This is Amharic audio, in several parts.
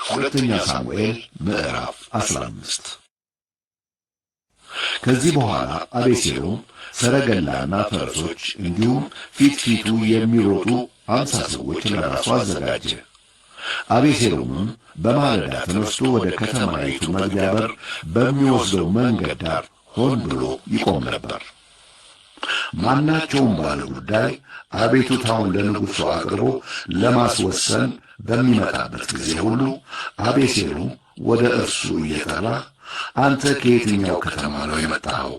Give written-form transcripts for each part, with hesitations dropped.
ሁለተኛ ሳሙኤል ምዕራፍ 15። ከዚህ በኋላ አቤሴሎም ሰረገላና ፈረሶች እንዲሁም ፊቱ የሚሮጡ 50 ሰዎች ለራሱ አዘጋጀ። አቤሴሎምም በማለዳ ተነስቶ ወደ ከተማይቱ መግቢያ በር በሚወስደው መንገድ ዳር ሆን ብሎ ይቆም ነበር። ማናቸውም ባለ ጉዳይ አቤቱታውን ለንጉሡ አቅርቦ ለማስወሰን በሚመጣበት ጊዜ ሁሉ አቤሴሎም ወደ እርሱ እየጠራ አንተ ከየትኛው ከተማ ነው የመጣኸው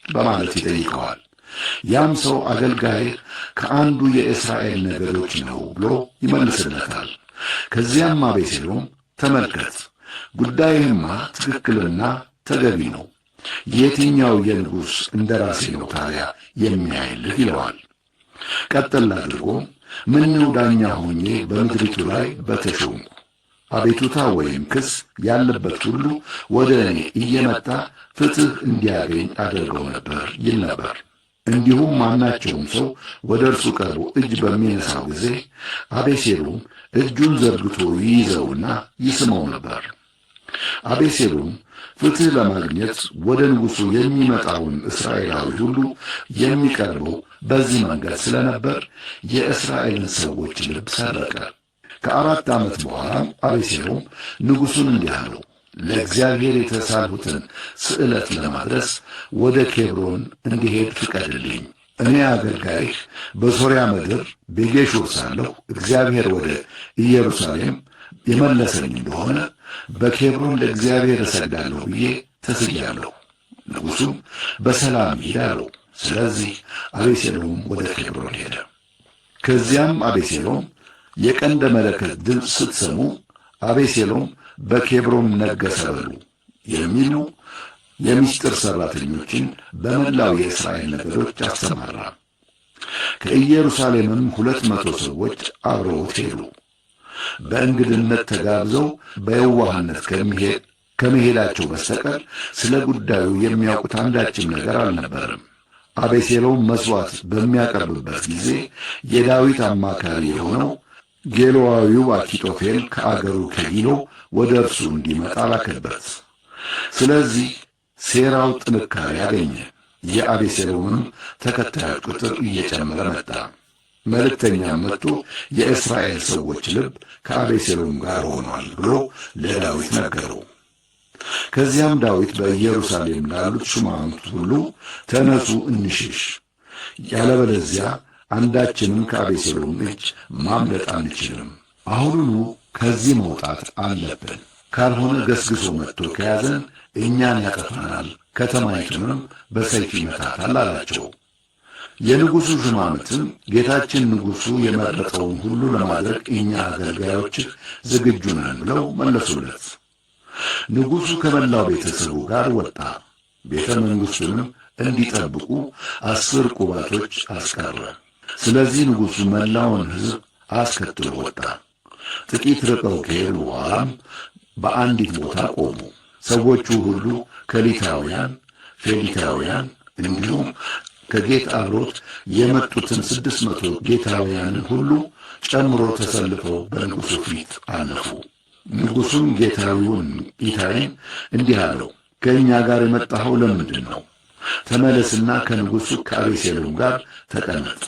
በማለት ይጠይቀዋል። ያም ሰው አገልጋይ ከአንዱ የእስራኤል ነገዶች ነው ብሎ ይመልስለታል። ከዚያም አቤሴሎም ተመልከት፣ ጉዳይህማ ትክክልና ተገቢ ነው፣ የትኛው የንጉሥ እንደራሴ ነው ታዲያ የሚያይልህ ይለዋል። ቀጥል አድርጎ ምነው ዳኛ ሆኜ በምድሪቱ ላይ በተሾምኩ፣ አቤቱታ ወይም ክስ ያለበት ሁሉ ወደ እኔ እየመጣ ፍትሕ እንዲያገኝ አደርገው ነበር ይል ነበር። እንዲሁም ማናቸውም ሰው ወደ እርሱ ቀርቦ እጅ በሚነሳው ጊዜ አቤሴሎም እጁን ዘርግቶ ይይዘውና ይስመው ነበር። አቤሴሎም ፍትሕ ለማግኘት ወደ ንጉሡ የሚመጣውን እስራኤላዊ ሁሉ የሚቀርበው በዚህ መንገድ ስለነበር የእስራኤልን ሰዎች ልብ ሰረቀ። ከ4 ዓመት በኋላም አቤሴሎም ንጉሡን እንዲህ አለው፣ ለእግዚአብሔር የተሳልሁትን ስዕለት ለማድረስ ወደ ኬብሮን እንዲሄድ ፍቀድልኝ። እኔ አገልጋይህ በሶርያ ምድር በጌሹር ሳለሁ እግዚአብሔር ወደ ኢየሩሳሌም የመለሰኝ እንደሆነ በኬብሮን ለእግዚአብሔር እሰግዳለሁ ብዬ ተስያለሁ። ንጉሡም በሰላም ሂድ አለው። ስለዚህ አቤሴሎም ወደ ኬብሮን ሄደ። ከዚያም አቤሴሎም የቀንደ መለከት ድምፅ ስትሰሙ አቤሴሎም በኬብሮን ነገሠ በሉ የሚሉ የምስጢር ሠራተኞችን በመላው የእስራኤል ነገዶች አሰማራ። ከኢየሩሳሌምም 200 ሰዎች አብረውት ሄዱ። በእንግድነት ተጋብዘው በየዋህነት ከመሄዳቸው በስተቀር ስለ ጉዳዩ የሚያውቁት አንዳችም ነገር አልነበረም። አቤሴሎም መሥዋዕት በሚያቀርብበት ጊዜ የዳዊት አማካሪ የሆነው ጌሎዋዊው አኪጦፌል ከአገሩ ከጊሎ ወደ እርሱ እንዲመጣ ላከበት። ስለዚህ ሴራው ጥንካሬ አገኘ። የአቤሴሎምም ተከታዮች ቁጥር እየጨመረ መጣ። መልእክተኛም መጥቶ የእስራኤል ሰዎች ልብ ከአቤሴሎም ጋር ሆኗል ብሎ ለዳዊት ነገረው። ከዚያም ዳዊት በኢየሩሳሌም ላሉት ሹማምንት ሁሉ ተነሱ፣ እንሽሽ፣ ያለበለዚያ አንዳችንም ከአቤሴሎም እጅ ማምለጥ አንችልም። አሁኑኑ ከዚህ መውጣት አለብን፣ ካልሆነ ገስግሶ መጥቶ ከያዘን እኛን ያጠፋናል፣ ከተማይቱንም በሰይፍ ይመታታል አላቸው። የንጉሡ ሹማምንትም ጌታችን ንጉሡ የመረጠውን ሁሉ ለማድረግ እኛ አገልጋዮችህ ዝግጁ ነን ብለው መለሱለት። ንጉሡ ከመላው ቤተሰቡ ጋር ወጣ። ቤተ መንግሥቱንም እንዲጠብቁ 10 ቁባቶች አስቀረ። ስለዚህ ንጉሡ መላውን ሕዝብ አስከትሎ ወጣ። ጥቂት ርቀው ከሄዱ በኋላም በአንዲት ቦታ ቆሙ። ሰዎቹ ሁሉ ከሊታውያን፣ ፌሊታውያን እንዲሁም ከጌት አብሮት የመጡትን 600 ጌታውያንን ሁሉ ጨምሮ ተሰልፈው በንጉሡ ፊት አለፉ። ንጉሡም ጌታዊውን ኢታይን እንዲህ አለው፣ ከእኛ ጋር የመጣኸው ለምንድን ነው? ተመለስና ከንጉሡ ከአቤሴሎም ጋር ተቀመጥ።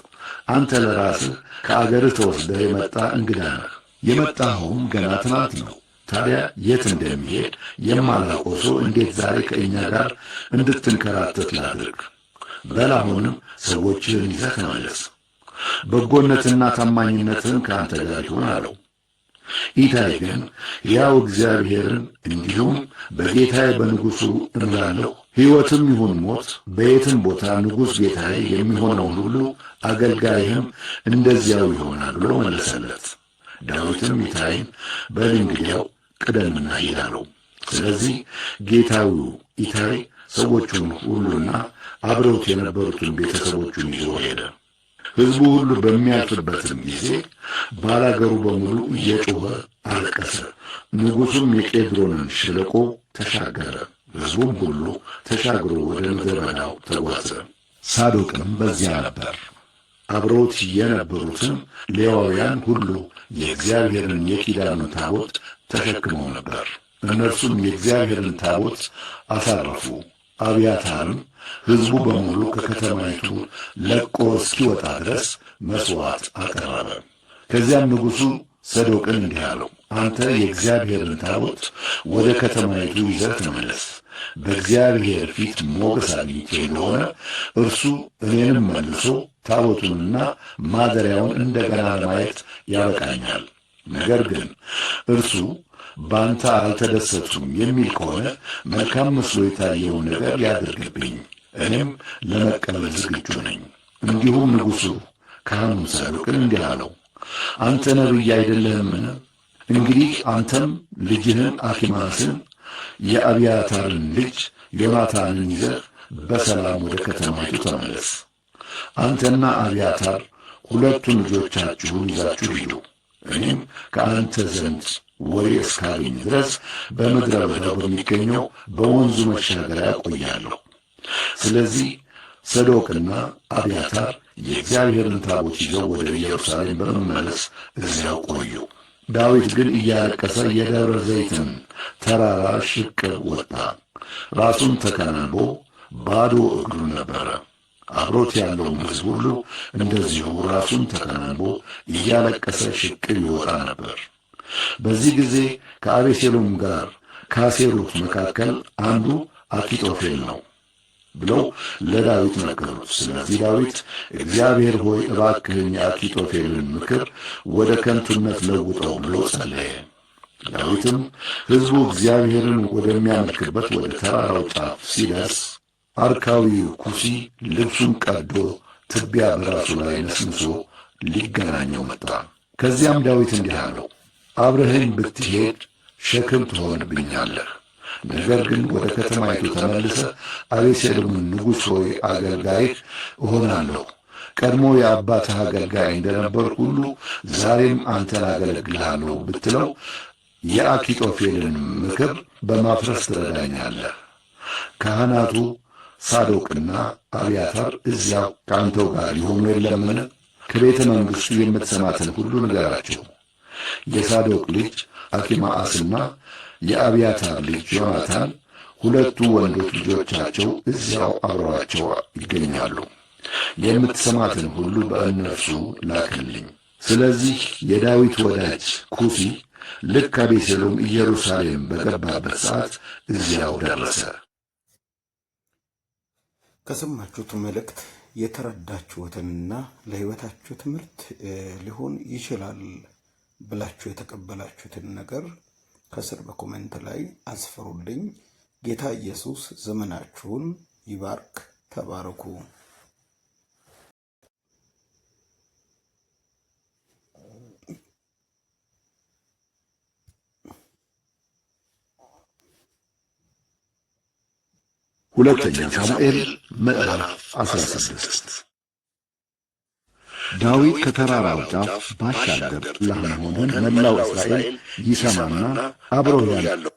አንተ ለራስህ ከአገርህ ተወስደህ የመጣ እንግዳ ነህ። የመጣኸውም ገና ትናንት ነው። ታዲያ የት እንደሚሄድ የማላውቀው ሰው እንዴት ዛሬ ከእኛ ጋር እንድትንከራተት ላድርግ? በል አሁንም ሰዎችህን ይዘህ ተመለስ፣ በጎነትና ታማኝነትህን ከአንተ ጋር ይሁን አለው። ኢታይ ግን ያው እግዚአብሔርን እንዲሁም በጌታዬ በንጉሡ እምላለሁ፣ ሕይወትም ይሁን ሞት በየትም ቦታ ንጉሥ ጌታዬ የሚሆነውን ሁሉ አገልጋይህም እንደዚያው ይሆናል ብሎ መለሰለት። ዳዊትም ኢታይን በል እንግዲያው ቅደምና ሂድ አለው። ስለዚህ ጌታዊው ኢታይ ሰዎቹን ሁሉና አብረውት የነበሩትን ቤተሰቦቹን ይዞ ሄደ። ሕዝቡ ሁሉ በሚያልፍበትም ጊዜ ባላገሩ በሙሉ እየጮኸ አለቀሰ። ንጉሡም የቄድሮንን ሸለቆ ተሻገረ። ሕዝቡም ሁሉ ተሻግሮ ወደ ምድረ በዳው ተጓዘ። ሳዶቅም በዚያ ነበር። አብረውት የነበሩትም ሌዋውያን ሁሉ የእግዚአብሔርን የኪዳኑን ታቦት ተሸክመው ነበር። እነርሱም የእግዚአብሔርን ታቦት አሳረፉ። አብያታርም ሕዝቡ በሙሉ ከከተማይቱ ለቆ እስኪወጣ ድረስ መሥዋዕት አቀረበ። ከዚያም ንጉሡ ሰዶቅን እንዲህ አለው፣ አንተ የእግዚአብሔርን ታቦት ወደ ከተማይቱ ይዘህ ተመለስ። በእግዚአብሔር ፊት ሞገስ አግኝቼ እንደሆነ እርሱ እኔንም መልሶ ታቦቱንና ማደሪያውን እንደገና ለማየት ያበቃኛል። ነገር ግን እርሱ ባንተ አልተደሰቱም የሚል ከሆነ መልካም መስሎ የታየውን ነገር ያድርግብኝ፣ እኔም ለመቀበል ዝግጁ ነኝ። እንዲሁም ንጉሡ ካህኑን ሰዶቅን እንዲህ አለው፣ አንተ ነቢይ አይደለህምን? እንግዲህ አንተም ልጅህን አኪማስን የአብያታርን ልጅ ዮናታንን ይዘህ በሰላም ወደ ከተማይቱ ተመለስ። አንተና አብያታር ሁለቱን ልጆቻችሁን ይዛችሁ ሂዱ። እኔም ከአንተ ዘንድ ወሬ እስካገኝ ድረስ በምድረ በዳው በሚገኘው በወንዙ መሻገሪያ ቆያለሁ። ስለዚህ ሰዶቅና አብያታር የእግዚአብሔርን ታቦት ይዘው ወደ ኢየሩሳሌም በመመለስ እዚያው ቆዩ። ዳዊት ግን እያለቀሰ የደብረ ዘይትን ተራራ ሽቅብ ወጣ። ራሱን ተከናንቦ ባዶ እግሩን ነበረ። አብሮት ያለውም ሕዝብ ሁሉ እንደዚሁ ራሱን ተከናንቦ እያለቀሰ ሽቅብ ይወጣ ነበር። በዚህ ጊዜ ከአቤሴሎም ጋር ካሴሩት መካከል አንዱ አኪጦፌል ነው ብለው ለዳዊት ነገሩት። ስለዚህ ዳዊት እግዚአብሔር ሆይ እባክህን የአኪጦፌልን ምክር ወደ ከንቱነት ለውጠው ብሎ ጸለየ። ዳዊትም ሕዝቡ እግዚአብሔርን ወደሚያመልክበት ወደ ተራራው ጫፍ ሲደርስ አርካዊው ኩሲ ልብሱን ቀዶ ትቢያ በራሱ ላይ ነስንሶ ሊገናኘው መጣ። ከዚያም ዳዊት እንዲህ አለው፣ አብረኸኝ ብትሄድ ሸክም ትሆንብኛለህ። ነገር ግን ወደ ከተማይቱ ተመልሰህ አቤሴሎምን ንጉሥ ሆይ አገልጋይህ እሆናለሁ፣ ቀድሞ የአባትህ አገልጋይ እንደነበርኩ ሁሉ ዛሬም አንተን አገለግልሃለሁ ብትለው የአኪጦፌልን ምክር በማፍረስ ትረዳኛለህ። ካህናቱ ሳዶቅና አብያታር እዚያው ከአንተው ጋር ይሆኑ የለምን? ከቤተ መንግሥቱ የምትሰማትን ሁሉ ንገራቸው። የሳዶቅ ልጅ አኪማአስና የአብያታር ልጅ ዮናታን ሁለቱ ወንዶች ልጆቻቸው እዚያው አብረዋቸው ይገኛሉ። የምትሰማትን ሁሉ በእነርሱ ላክልኝ። ስለዚህ የዳዊት ወዳጅ ኩሲ ልክ አቤሴሎም ኢየሩሳሌም በገባበት ሰዓት እዚያው ደረሰ። ከሰማችሁት መልእክት የተረዳችሁትንና ለሕይወታችሁ ትምህርት ሊሆን ይችላል ብላችሁ የተቀበላችሁትን ነገር ከስር በኮሜንት ላይ አስፍሩልኝ። ጌታ ኢየሱስ ዘመናችሁን ይባርክ። ተባረኩ። ሁለተኛ ሳሙኤል ምዕራፍ 16 ዳዊት ከተራራው ጫፍ ባሻገር ለመሆኑን መላው እስራኤል ይሰማና አብረው ያለው